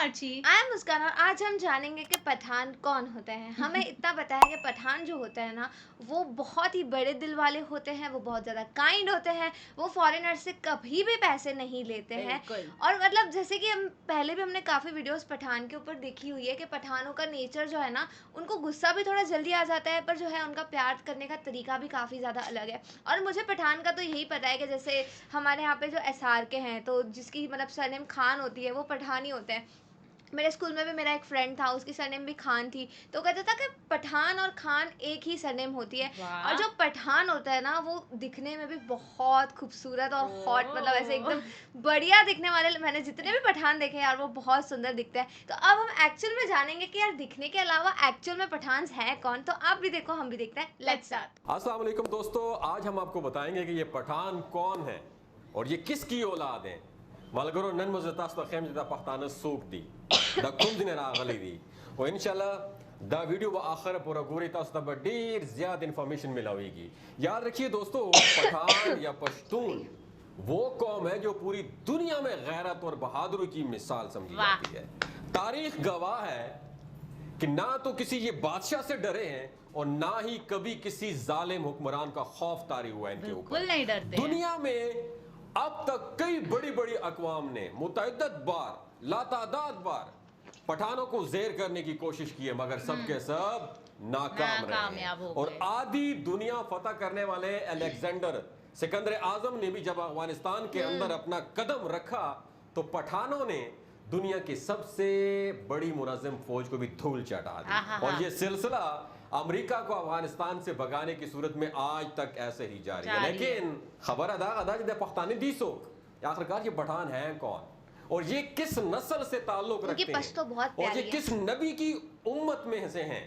Archie. I am मुस्कान और आज हम जानेंगे कि पठान कौन होते हैं। हमें इतना पता है कि पठान जो होते हैं ना, वो बहुत ही बड़े दिल वाले होते हैं, वो बहुत ज़्यादा काइंड होते हैं, वो फॉरेनर से कभी भी पैसे नहीं लेते हैं। बिल्कुल। और मतलब जैसे कि हम पहले भी हमने काफ़ी वीडियोस पठान के ऊपर देखी हुई है कि पठानों का नेचर जो है ना, उनको गुस्सा भी थोड़ा जल्दी आ जाता है, पर जो है उनका प्यार करने का तरीका भी काफ़ी ज़्यादा अलग है। और मुझे पठान का तो यही पता है कि जैसे हमारे यहाँ पे जो एसआर के हैं, तो जिसकी मतलब सरनेम खान होती है, वो पठान ही होते हैं। मेरे स्कूल में भी मेरा एक फ्रेंड था, उसकी सरनेम भी खान थी, तो कहता था कि पठान और खान एक ही सरनेम होती है। और वाह! जो पठान होता है ना, वो दिखने में भी बहुत खूबसूरत और हॉट, मतलब ऐसे ओह! एकदम बढ़िया दिखने वाले। मैंने जितने भी पठान देखे यार, वो बहुत सुंदर दिखते हैं। तो अब हम एक्चुअल में जानेंगे कि यार दिखने के अलावा एक्चुअल में पठान हैं कौन। तो आप भी देखो, हम भी देखते हैं। Let's let's start. स्टार्ट। अस्सलाम वालेकुम दोस्तों, आज हम आपको बताएंगे कि ये पठान कौन है और ये किसकी औलाद है। मलगरो नन मुजतास तो खेम जदा पख्तान सूख दी द कुम दिन रागली दी और इंशाल्लाह द वीडियो व आखिर पूरा गोरी तास तब ढेर ज्यादा इंफॉर्मेशन मिलावेगी। याद रखिए दोस्तों, पठान या पश्तून वो कौम है जो पूरी दुनिया में गैरत और बहादुरी की मिसाल समझी वाह! जाती है। तारीख गवाह है कि ना तो किसी ये बादशाह से डरे हैं और ना ही कभी किसी जालिम हुक्मरान का खौफ तारी हुआ इनके बिल्कुल ऊपर। नहीं डरते हैं। दुनिया में अब तक कई बड़ी बड़ी अकवाम ने मुतअद्दिद बार लातादाद बार पठानों को जेर करने की कोशिश की है, मगर सब के सब नाकाम रहे नाकामयाब हो हैं। और गए। आधी दुनिया फतह करने वाले अलेक्जेंडर सिकंदर आजम ने भी जब अफगानिस्तान के अंदर अपना कदम रखा तो पठानों ने दुनिया की सबसे बड़ी मुनज़्ज़म फौज को भी धूल चटा दी। आहा। और ये सिलसिला अमेरिका को अफगानिस्तान से भगाने की सूरत में आज तक ऐसे ही जारी है। लेकिन खबर अदा अदा जिदे पख्तानी दीसोक आखिरकार ये पठान हैं कौन और ये किस नस्ल से ताल्लुक उनकी रखते पश्तो हैं बहुत और ये प्यारी है। किस नबी की उम्मत में से हैं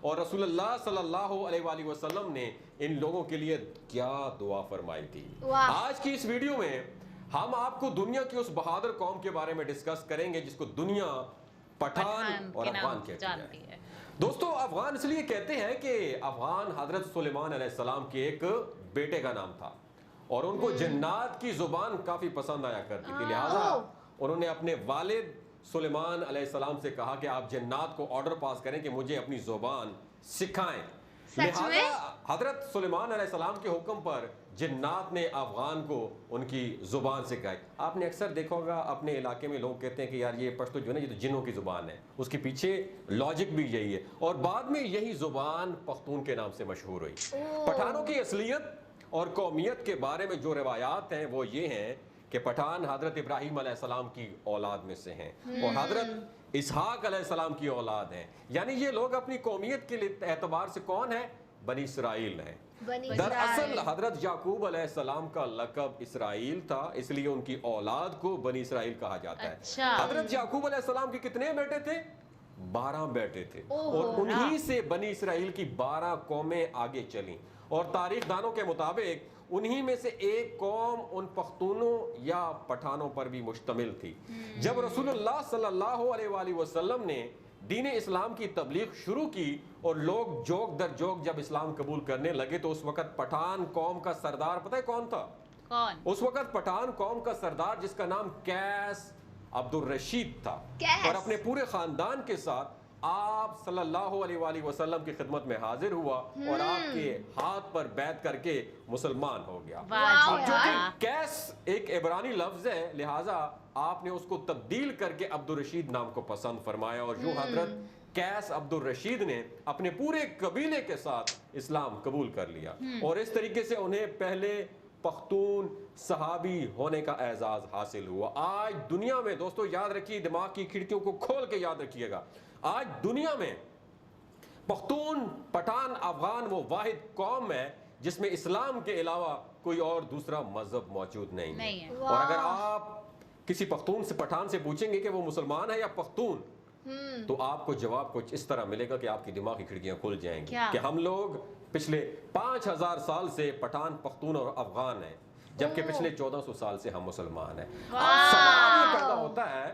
और रसूलुल्लाह सल्लल्लाहु अलैहि वसल्लम ने इन लोगों के लिए क्या दुआ फरमाई थी। वाह! आज की इस वीडियो में हम आपको दुनिया की उस बहादुर कौम के बारे में डिस्कस करेंगे जिसको दुनिया पठान और के नाम अफगान कहती जानती है। है। दोस्तों, अफगान इसलिए कहते हैं कि अफगान हजरत सुलेमान अलैहिस्सलाम के एक बेटे का नाम था और उनको जन्नात की जुबान काफी पसंद आया करती थी। लिहाजा उन्होंने अपने वालिद सुलेमान अलैहिस्सलाम से कहा कि आप जन्नात को ऑर्डर पास करें कि मुझे अपनी जुबान सिखाएं। सच में? लिहाजा हजरत सुलेमान अलैहिस्सलाम के हुक्म पर जिन्नात ने अफगान को उनकी जुबान सिखाई। आपने अक्सर देखा होगा अपने इलाके में लोग कहते हैं कि यार ये पश्तो जो है ना, ये तो जिन्नों की जुबान है। उसके पीछे लॉजिक भी यही है और बाद में यही जुबान पख्तून के नाम से मशहूर हुई। पठानों की असलियत और कौमियत के बारे में जो रिवायात हैं वो ये हैं कि पठान हजरत इब्राहीम अलैहिस्सलाम की औलाद में से हैं और हजरत इसहाक अलैहिस्सलाम की औलाद हैं। यानी ये लोग अपनी कौमियत के लिए एतबार से कौन है? बनी इसराइल हैं। बनी दरअसल इसराइल। हजरत याकूब अलैहिस्सलाम का लक़ब इसराइल था, इसलिए उनकी औलाद को बनी इसराइल कहा जाता है। अच्छा। हजरत याकूब अलैहिस्सलाम के कितने बेटे थे? 12 बेटे थे ओहो। और उन्हीं से बनी इसराइल की 12 कौमें आगे चली और तारीख दानों के मुताबिक उन्हीं में से एक कौम उन पख्तूनों या पठानों पर भी मुश्तमिल थी। जब रसूलुल्लाह सल्लल्लाहु अलैहि वसल्लम ने दीन इस्लाम की तबलीग शुरू की और लोग जोग दर जोग जब इस्लाम कबूल करने लगे तो उस वक्त पठान कौम का सरदार पता है कौन था? कौन? उस वक्त पठान कौम का सरदार जिसका नाम कैस अब्दुल रशीद था कैस? और अपने पूरे खानदान के साथ आप सल्लल्लाहु अलैहि वसल्लम की खिदमत में हाजिर हुआ और आपके हाथ पर बैत करके मुसलमान हो गया। वाह वाह जी जो यार। कि वाह। कैस एक इब्रानी लफ्ज है, लिहाजा आपने उसको तब्दील करके अब्दुल रशीद नाम को पसंद फरमाया और जो हजरत कैस अब्दुल रशीद ने अपने पूरे कबीले के साथ इस्लाम कबूल कर लिया और इस तरीके से उन्हें पहले पख्तून सहाबी होने का एजाज हासिल हुआ। आज दुनिया में दोस्तों याद रखिए, दिमाग की खिड़कियों को खोल के याद रखिएगा, आज दुनिया में पख्तून पठान अफगान वो वाहिद कौम है जिसमें इस्लाम के अलावा कोई और दूसरा मजहब मौजूद नहीं नहीं है। है। और अगर आप किसी पख्तून से पठान से पूछेंगे कि वो मुसलमान है या पख्तून तो आपको जवाब कुछ इस तरह मिलेगा कि आपकी दिमाग की खिड़कियां खुल जाएंगी क्या? कि हम लोग पिछले 5000 साल से पठान पख्तून और अफगान हैं जबकि पिछले 1400 साल से हम मुसलमान हैं। अब सवाल ये पैदा होता है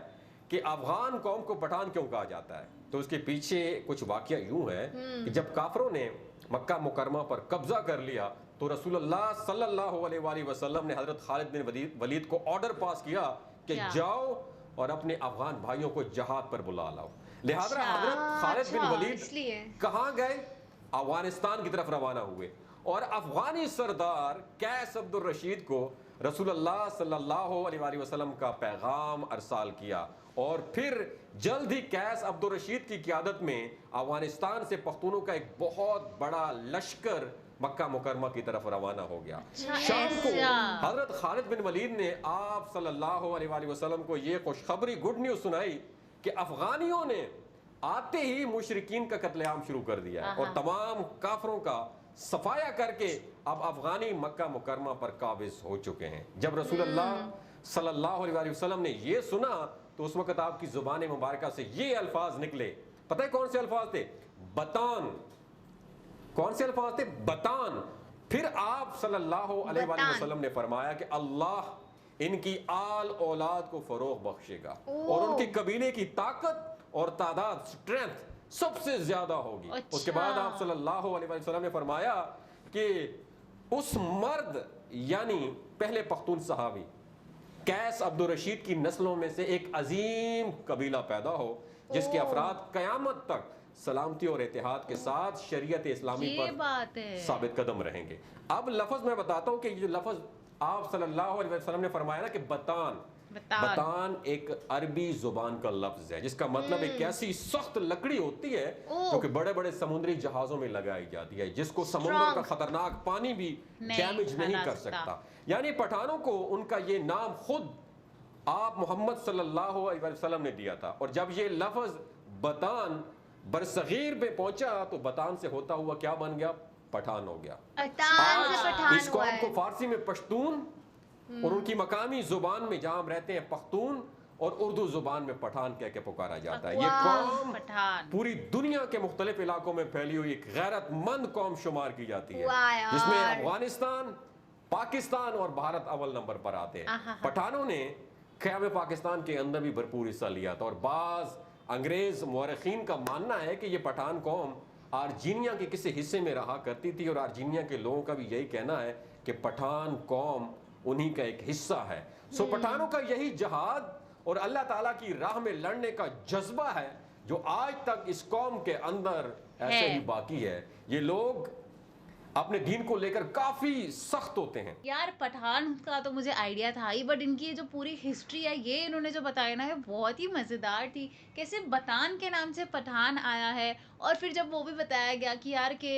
कि अफगान कौम को पठान क्यों कहा जाता है, तो उसके पीछे कुछ वाकया यूं है कि जब काफरों ने मक्का मुकरमा पर कब्जा कर लिया तो रसूलुल्लाह सल्लल्लाहु अलैहि वसल्लम ने हजरत खालिद बिन वलीद को ऑर्डर पास किया कि क्या? जाओ और अपने अफगान भाइयों को जहाद पर बुला लाओ। लिहाजा अच्छा। हजरत खालिद बिन अच्छा, वलीद इसलिए। कहाँ गए? अफगानिस्तान की तरफ रवाना हुए और अफगानी सरदार कैस अब्दुल रशीद को रसूलुल्लाह सल्लल्लाहु अलैहि वसल्लम का पैगाम अरसाल किया और फिर जल्द ही कैस अब्दुल रशीद की क़ियादत में अफगानिस्तान से पख्तूनों का एक बहुत बड़ा लश्कर मक्का मुकरमा की तरफ रवाना हो गया। अच्छा, शाम को ऐसा। हजरत खालिद बिन वलीद ने आप सल्लल्लाहु अलैहि वसल्लम को ये खुशखबरी गुड न्यूज़ सुनाई कि अफगानियों ने आते ही मुशरिकीन का कत्लेआम शुरू कर दिया है और तमाम काफरों का सफाया करके अब अफगानी मक्का मुकरमा पर काबिज हो चुके हैं। जब रसूलुल्लाह सल्लल्लाहु अलैहि वसल्लम ने ये सुना तो उस वक्त आपकी जुबान मुबारका से ये अल्फाज निकले। पता है कौन से अल्फाज थे? बतान। कौन से अल्फाज थे? बतान। फिर आप सल्लल्लाहु अलैहि वसल्लम ने फरमाया कि अल्लाह इनकी आल औलाद को फरोग बख्शेगा और उनके कबीले की ताकत और तादाद, स्ट्रेंथ सबसे ज्यादा होगी। अच्छा। उसके बाद आप सल्लल्लाहु अलैहि वसल्लम ने फरमाया कि उस मर्द यानी पहले पख्तून सहाबी कैस अब्दुल रशीद की नस्लों में से एक अजीम कबीला पैदा हो जिसके अफराद कयामत तक सलामती और इत्तेहाद के साथ शरीयत इस्लामी ये पर बात है। साबित कदम रहेंगे। अब लफ्ज मैं बताता हूं कि ये लफ्ज आप सल्लल्लाहु अलैहि वसल्लम ने फरमाया ना कि बतान। बतान एक अरबी जुबान का लफ्ज है जिसका मतलब एक ऐसी सख्त लकड़ी होती है जो कि बड़े बड़े समुद्री जहाजों में लगाई जाती है जिसको समुद्र का खतरनाक पानी भी डैमेज नहीं कर सकता। यानी पठानों को उनका ये नाम खुद आप मोहम्मद सल्लल्लाहु अलैहि वसल्लम ने दिया था और जब ये लफ्ज बतान बरसगीर पे पहुंचा तो बतान से होता हुआ क्या बन गया? पठान हो गया। पठान से पठान इसको हुआ आपको है। फारसी में पश्तून और उनकी मकामी जुबान में जहां हम रहते हैं पख्तून और उर्दू जुबान में पठान कह के पुकारा जाता है। ये कौम पठान पूरी दुनिया के मुख्तलिफ इलाकों में फैली हुई एक गैरतमंद कौम शुमार की जाती है वाह यार। जिसमें अफगानिस्तान, पाकिस्तान और भारत अव्वल नंबर पर आते हैं। पठानों ने क़याम पाकिस्तान के अंदर भी भरपूर हिस्सा लिया था और बाज अंग्रेज मुअर्रिखीन का मानना है कि ये पठान कौम आर्जीनिया के किसी हिस्से में रहा करती थी और आर्जीनिया के लोगों का भी यही कहना है कि पठान कौम उन्हीं का एक हिस्सा है। सो पठानों का यही जहाद और अल्लाह ताला की राह में लड़ने का जज्बा है जो आज तक इस कौम के अंदर ऐसे ही बाकी है। ये लोग अपने दीन को लेकर काफी सख्त होते हैं। यार पठान का तो मुझे आइडिया था ही, बट इनकी जो पूरी हिस्ट्री है ये इन्होंने जो बताया ना, ये बहुत ही मज़ेदार थी। कैसे बतान के नाम से पठान आया है और फिर जब वो भी बताया गया कि यार के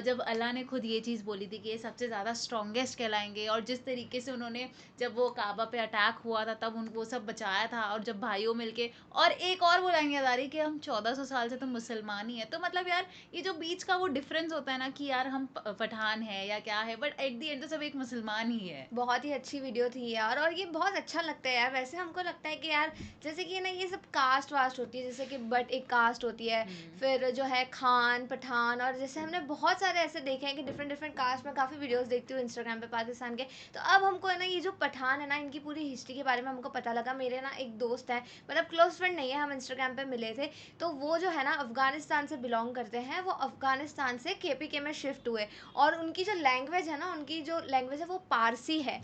जब अल्लाह ने खुद ये चीज़ बोली थी कि ये सबसे ज़्यादा स्ट्रॉन्गेस्ट कहलाएंगे और जिस तरीके से उन्होंने जब वो काबा पे अटैक हुआ था तब उनको सब बचाया था और जब भाइयों मिलके और एक और वो लाइन याद आ रही कि हम 1400 साल से तो मुसलमान ही है। तो मतलब यार ये जो बीच का वो डिफरेंस होता है ना कि यार हम पठान है या क्या है, बट एट दी एंड तो सब एक मुसलमान ही है। बहुत ही अच्छी वीडियो थी यार और ये बहुत अच्छा लगता है यार। वैसे हमको लगता है कि यार जैसे कि ना ये सब कास्ट वास्ट होती है, जैसे कि बट एक कास्ट होती है, फिर जो है खान पठान, और जैसे हमने बहुत सारे ऐसे देखे हैं कि डिफरेंट डिफरेंट कास्ट में काफ़ी वीडियोस देखती हूँ इंस्टाग्राम पे पाकिस्तान के। तो अब हमको है ना ये जो पठान है ना इनकी पूरी हिस्ट्री के बारे में हमको पता लगा। मेरे ना एक दोस्त है, मतलब क्लोज फ्रेंड नहीं है, हम इंस्टाग्राम पे मिले थे। तो वो जो है ना अफगानिस्तान से बिलोंग करते हैं। वो अफगानिस्तान से KPK में शिफ्ट हुए और उनकी जो लैंग्वेज है ना, उनकी जो लैंग्वेज है वो पारसी है।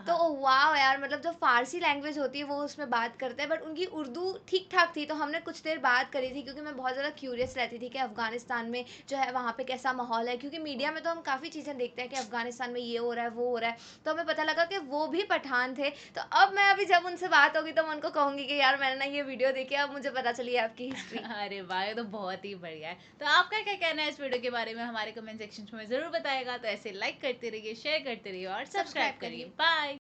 तो वाह यार, मतलब जो फारसी लैंग्वेज होती है वो उसमें बात करते हैं, बट उनकी उर्दू ठीक ठाक थी। तो हमने कुछ देर बात करी थी क्योंकि मैं बहुत ज़्यादा क्यूरियस रहती थी कि अफगानिस्तान में जो है वहाँ पे कैसा माहौल है, क्योंकि मीडिया में तो हम काफ़ी चीज़ें देखते हैं कि अफगानिस्तान में ये हो रहा है वो हो रहा है। तो हमें पता लगा कि वो भी पठान थे। तो अब मैं अभी जब उनसे बात होगी तो मैं उनको कहूँगी कि यार मैंने ना ये वीडियो देखी, अब मुझे पता चली है आपकी हिस्ट्री। अरे वाह, ये तो बहुत ही बढ़िया है। तो आपका क्या कहना है इस वीडियो के बारे में हमारे कमेंट सेक्शन में ज़रूर बताएगा। तो ऐसे लाइक करते रहिए, शेयर करते रहिए और सब्सक्राइब करिए। बाय।